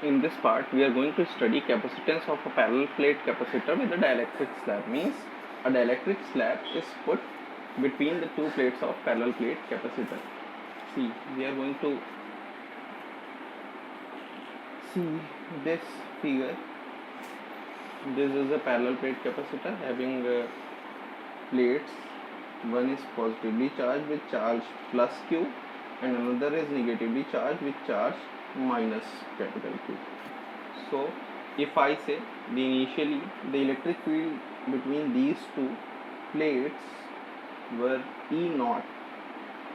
In this part, we are going to study capacitance of a parallel plate capacitor with a dielectric slab. Means a dielectric slab is put between the two plates of parallel plate capacitor. See, we are going to see this figure. This is a parallel plate capacitor having plates. One is positively charged with charge plus Q and another is negatively charged with charge minus capital Q. So if I say the electric field between these two plates were E naught.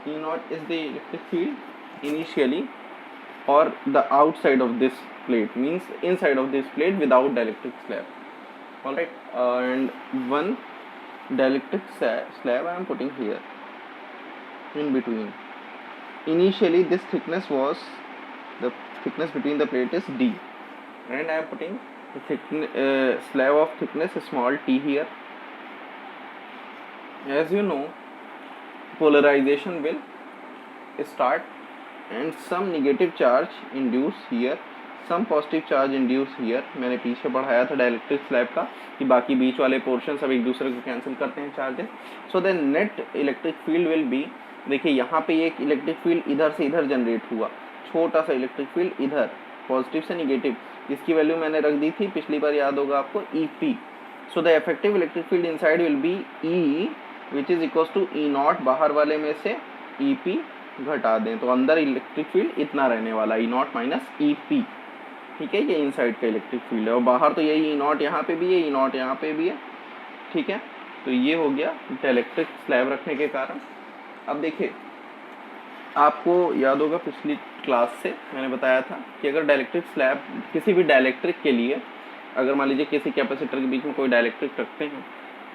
E naught is the electric field initially, or the outside of this plate, means inside of this plate without dielectric slab. Alright, and one dielectric slab I am putting here in between. Initially this thickness was, the thickness between the plate is D, and I am putting the slab of thickness small t here. As you know, polarization will start and some negative charge induce here, some positive charge induce here. मैंने पीछे पढ़ाया था dielectric slab का कि बाकी बीच वाले portion सब एक दूसरे को कैंसिल करते हैं charges. So the net electric field will be, देखिए यहाँ पे एक इलेक्ट्रिक फील्ड इधर से इधर जनरेट हुआ, छोटा सा इलेक्ट्रिक फील्ड इधर पॉजिटिव से निगेटिव, इसकी वैल्यू मैंने रख दी थी पिछली बार, याद होगा आपको, E P. So the effective electric field inside will be E which is equal to E naught, बाहर वाले में से ई पी घटा दें तो अंदर इलेक्ट्रिक फील्ड इतना रहने वाला, ई नॉट माइनस ई पी. ठीक है, ये इनसाइड का इलेक्ट्रिक फील्ड है और बाहर तो यही ई नॉट यहाँ पे भी है, ई नॉट यहाँ पे भी है. ठीक है, तो ये हो गया डाइलेक्ट्रिक स्लैब रखने के कारण. अब देखिए, आपको याद होगा पिछली क्लास से मैंने बताया था कि अगर डाइलेक्ट्रिक स्लैब किसी भी डाइलेक्ट्रिक के लिए, अगर मान लीजिए किसी कैपेसिटर के बीच में कोई डाइलेक्ट्रिक रखते हैं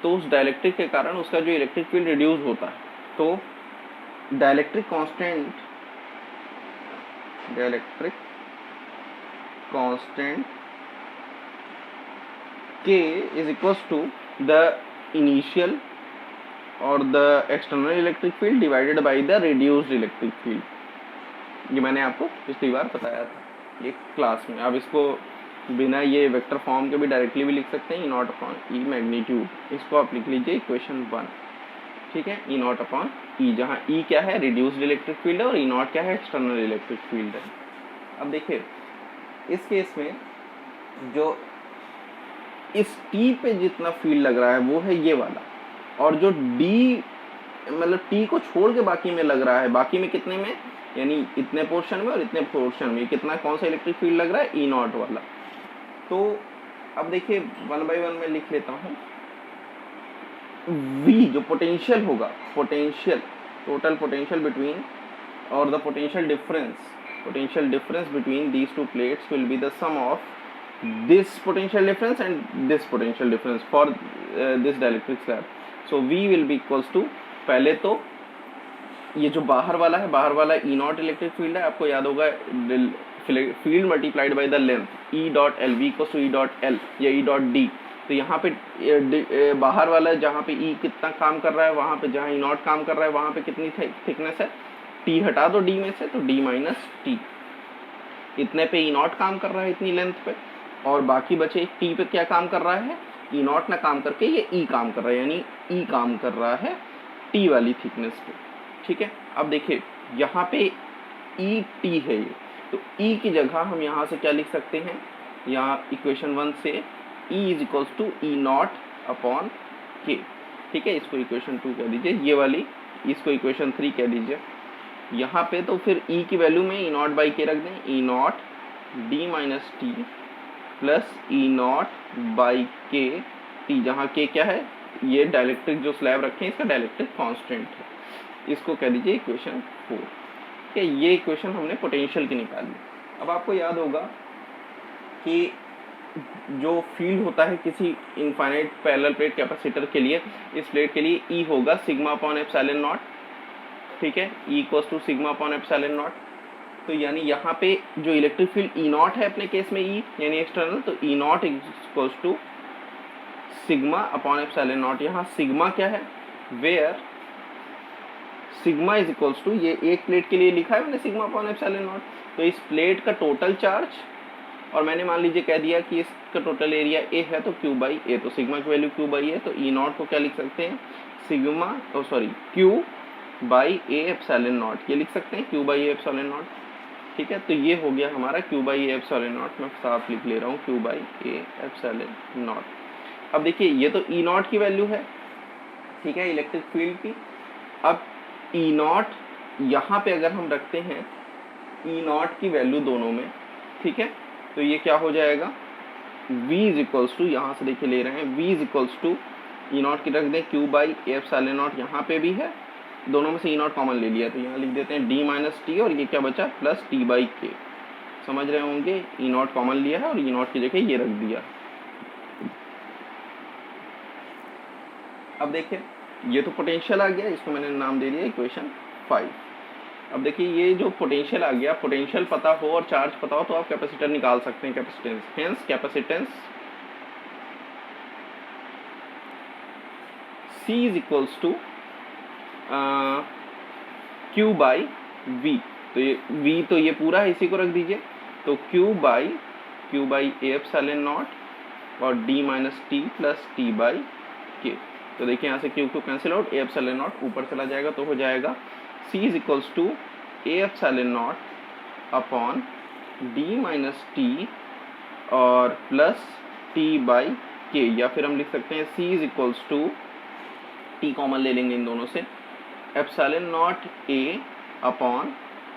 तो उस डाइलेक्ट्रिक के कारण उसका जो इलेक्ट्रिक फील्ड रिड्यूस होता है, तो dielectric constant K is equals to the initial और the external electric field divided by the reduced electric field. ये मैंने आपको पिछली बार बताया था ये क्लास में. अब इसको बिना ये वेक्टर फॉर्म के भी डायरेक्टली भी लिख सकते हैं, ई नॉट अपॉन ई मैग्नीट्यूड. इसको आप लिख लीजिए इक्वेशन 1. ठीक है, ई नॉट अपॉन ई, जहाँ ई क्या है रिड्यूस्ड इलेक्ट्रिक फील्ड है और ई नॉट क्या है एक्सटर्नल इलेक्ट्रिक फील्ड है. अब देखिए इस केस में जो इस टी पे जितना फील्ड लग रहा है वो है ये वाला, और जो डी मतलब टी को छोड़ के बाकी में लग रहा है, बाकी में कितने में, यानी इतने पोर्शन में और इतने पोर्शन में कितना, कौन सा इलेक्ट्रिक फील्ड लग रहा है, ई नॉट वाला. तो अब देखिए 1 by 1 में लिख लेता हूँ. V जो पोटेंशियल होगा, पोटेंशियल टोटल पोटेंशियल बिटवीन और the potential difference between these two plates will be the sum of this potential difference and this potential difference for this dielectric slab. So V will be equals to, पहले तो ये जो बाहर वाला है, बाहर वाला ई नॉट इलेक्ट्रिक फील्ड है, आपको याद होगा field multiplied by the length, E dot L, V equals to E dot L या ई डॉट डी. तो यहाँ पे बाहर वाला जहाँ पे ई कितना काम कर रहा है, वहाँ पे जहाँ ई नॉट काम कर रहा है वहाँ पे कितनी थिकनेस है, टी हटा दो डी में से तो डी माइनस टी. इतने पे ई नॉट काम कर रहा है इतनी लेंथ पे, और बाकी बचे टी पे क्या काम कर रहा है, ई नॉट ना काम करके ये ई काम कर रहा है, यानी ई काम कर रहा है टी वाली थिकनेस पे. ठीक है, अब देखिए यहाँ पे ई टी है ये, तो ई की जगह हम यहाँ से क्या लिख सकते हैं, यहाँ इक्वेशन 1 से E is equals to E naught upon K. ठीक है, इसको इक्वेशन 2 कह दीजिए, ये वाली इसको इक्वेशन 3 कह दीजिए. यहाँ पे तो फिर E की वैल्यू में ई नॉट बाई के रख दें, E naught D minus T plus E naught by K T, जहाँ के क्या है, ये डाइलेक्ट्रिक जो स्लैब रखे हैं इसका डाइलेक्ट्रिक कांस्टेंट है, इसको कह दीजिए इक्वेशन 4. ठीक है, ये इक्वेशन हमने पोटेंशियल की निकाली. अब आपको याद होगा कि जो फील्ड होता है किसी इनफाइनाइट पैरेलल प्लेट कैपेसिटर के लिए, इस प्लेट के लिए ई होगा सिग्मा अपॉन एप्सिलॉन नॉट. ठीक है, E equals to sigma upon epsilon naught. तो यानी यहाँ पे जो इलेक्ट्रिक फील्ड ई नॉट है अपने केस में ई यानी एक्सटर्नल, तो E naught equals to sigma upon epsilon naught. यहाँ सिग्मा क्या है, where sigma is equals to, ये एक प्लेट के लिए लिखा है मैंने सिग्मा अपॉन एप्सिलॉन नॉट, तो इस प्लेट का टोटल चार्ज और मैंने मान लीजिए कह दिया कि इसका टोटल एरिया ए है तो क्यू बाई ए, तो सिग्मा की वैल्यू क्यू बाई ए, तो ई नॉट को क्या लिख सकते हैं, sigma Q by A epsilon not, ये लिख सकते हैं Q by A epsilon naught. ठीक है, तो ये हो गया हमारा Q by A epsilon not, मैं साफ लिख ले रहा हूँ Q by A epsilon not. अब देखिए ये तो ई नॉट की वैल्यू है, ठीक है, इलेक्ट्रिक फील्ड की। अब ई नॉट यहाँ पे अगर हम रखते हैं ई नॉट की वैल्यू दोनों में, ठीक है, तो ये क्या हो जाएगा, v इज इक्वल्स टू, यहाँ से देखिए ले रहे हैं v is equals to E naught की रख दें Q by A epsilon naught, यहाँ पे भी है, दोनों में से ई नॉट कॉमन ले लिया तो यहाँ लिख देते हैं डी माइनस टी, और ये क्या बचा प्लस टी बाई के, समझ रहे होंगे, ई नॉट कॉमन लिया है और ई नॉट की जगह ये रख दिया। अब देखिए ये तो पोटेंशियल आ गया, इसको मैंने नाम दे दिया इक्वेशन 5। अब देखिए ये जो पोटेंशियल आ गया, पोटेंशियल पता हो और चार्ज पता हो तो आप कैपेसिटर निकाल सकते हैं, capacitance, hence capacitance C is equals to Q by V, तो ये V तो ये पूरा है, इसी को रख दीजिए, तो Q by A epsilon naught और D minus T plus T by K, तो देखिए यहाँ से Q को cancel out, A epsilon naught ऊपर चला जाएगा तो हो जाएगा C is equals to A epsilon naught upon D minus T और प्लस टी बाई के, या फिर हम लिख सकते हैं C is equals to, T common ले लेंगे इन दोनों से, epsilon naught A upon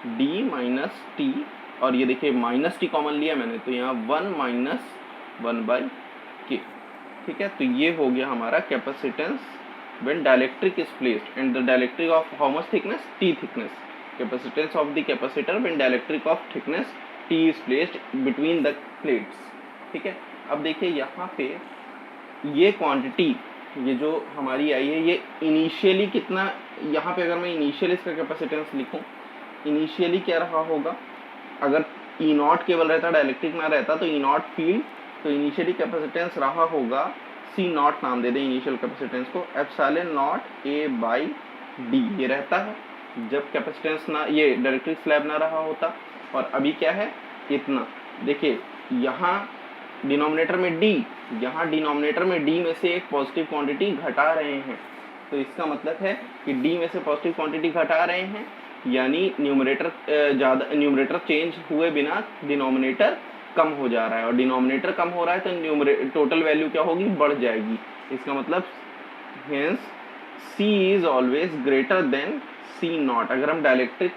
D minus T, और ये देखिए माइनस टी कॉमन लिया मैंने तो यहाँ 1 माइनस 1 बाई के। ठीक है, तो ये हो गया हमारा capacitance when dielectric is placed and the dielectric of how much thickness, T thickness, capacitance of the capacitor when dielectric of thickness T is placed between the plates. ठीक है, अब देखिए यहाँ पे ये क्वांटिटी ये जो हमारी आई है ये इनिशियली कितना, यहाँ पे अगर मैं इनिशियली इसका कैपेसिटेंस लिखूं, इनिशियली क्या रहा होगा, अगर ई नॉट केवल रहता, डाइलेक्ट्रिक ना रहता तो ई नॉट फील्ड, तो इनिशियली कैपेसिटेंस रहा होगा सी नॉट, नाम दे दें इनिशियल कैपेसिटेंस को, epsilon naught A by D, ये रहता है जब कैपेसिटेंस ना, ये डाइलेक्ट्रिक स्लैब ना रहा होता, और अभी क्या है इतना, देखिए यहाँ डिनोमिनेटर में डी, यहाँ डिनोमिनेटर में डी में से एक पॉजिटिव क्वांटिटी घटा रहे हैं, तो इसका मतलब है कि डी में से पॉजिटिव क्वांटिटी घटा रहे हैं, यानी न्यूमरेटर चेंज हुए बिना डिनोमिनेटर कम हो जा रहा है, और डिनोमिनेटर कम हो रहा है तो टोटल वैल्यू क्या होगी, बढ़ जाएगी। इसका मतलब hence C is always greater than C naught. अगर हम डाइलेक्ट्रिक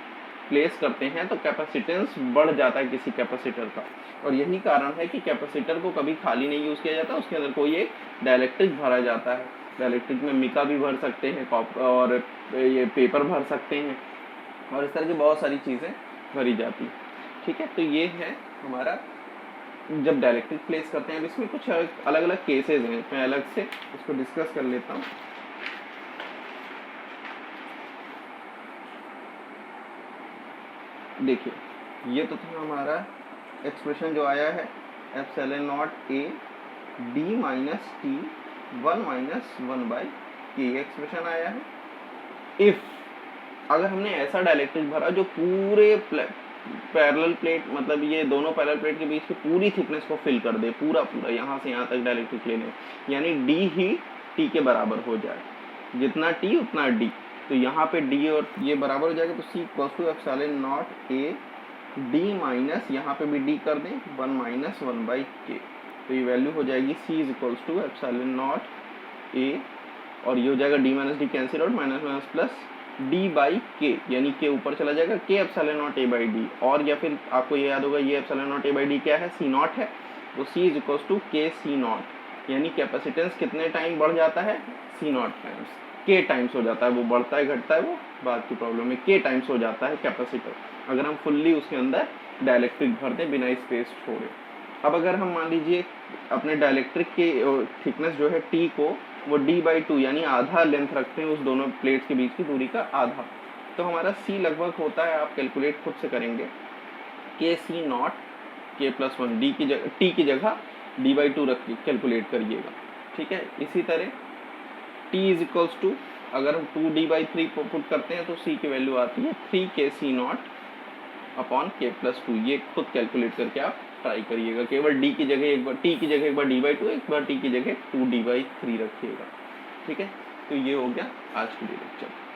प्लेस करते हैं तो कैपेसिटेंस बढ़ जाता है किसी कैपेसिटर का, और यही कारण है कि कैपेसिटर को कभी खाली नहीं यूज़ किया जाता, उसके अंदर कोई एक डाइलेक्ट्रिक भरा जाता है। डाइलेक्ट्रिक में मिका भी भर सकते हैं और ये पेपर भर सकते हैं, और इस तरह की बहुत सारी चीज़ें भरी जाती। ठीक है, तो ये है हमारा जब डाइलेक्ट्रिक प्लेस करते हैं। अब इसमें कुछ अलग अलग केसेस हैं, मैं अलग से इसको डिस्कस कर लेता हूँ। देखिए ये तो था हमारा एक्सप्रेशन जो आया है, epsilon naught A D minus T 1 minus 1 by के, एक्सप्रेशन आया है। इफ अगर हमने ऐसा डाइलेक्ट्रिक भरा जो पूरे पैरेलल प्लेट, मतलब ये दोनों पैरेलल प्लेट के बीच की पूरी थिकनेस को फिल कर दे, पूरा यहाँ से यहाँ तक डाइलेक्ट्रिक ले लें, यानी डी ही टी के बराबर हो जाए, जितना टी उतना डी, तो यहाँ पे डी और ये बराबर हो जाएगा, तो C equals to epsilon naught A D minus, यहाँ पे भी डी कर दें 1 माइनस 1 बाई के, तो ये वैल्यू हो जाएगी C is equals to epsilon naught A, और ये हो जाएगा D minus D cancel out, minus minus plus D by K, यानी के ऊपर चला जाएगा, K epsilon naught A by D, और या फिर आपको ये याद होगा ये epsilon naught A by D क्या है, सी नॉट है, तो सी इज इक्वल्स टू के सी नॉट, यानी कैपेसिटेंस कितने टाइम बढ़ जाता है, सी नॉट टाइम्स, के टाइम्स हो जाता है, वो बढ़ता है घटता है वो बात की प्रॉब्लम है, के टाइम्स हो जाता है कैपेसिटर, अगर हम फुल्ली उसके अंदर डाइलेक्ट्रिक भर दें बिना स्पेस छोड़े। अब अगर हम मान लीजिए अपने डाइलेक्ट्रिक के थिकनेस जो है टी को वो d/2 यानी आधा लेंथ रखते हैं, उस दोनों प्लेट्स के बीच की दूरी का आधा, तो हमारा c लगभग होता है, आप कैलकुलेट खुद से करेंगे, के सी नॉट के प्लस 1, डी की जगह टी की जगह d/2 रख कैलकुलेट करिएगा। ठीक है, इसी तरह t इज इक्वल्स टू, अगर हम 2d/3 पुट करते हैं तो c की वैल्यू आती है 3 के सी नॉट अपॉन के प्लस 2, ये खुद कैलकुलेट करके आप ट्राई करिएगा। केवल डी की जगह एक बार, टी की जगह एक बार डी/2, एक बार टी की जगह 2d/3 रखिएगा। ठीक है, तो ये हो गया आज के लिए लेक्चर।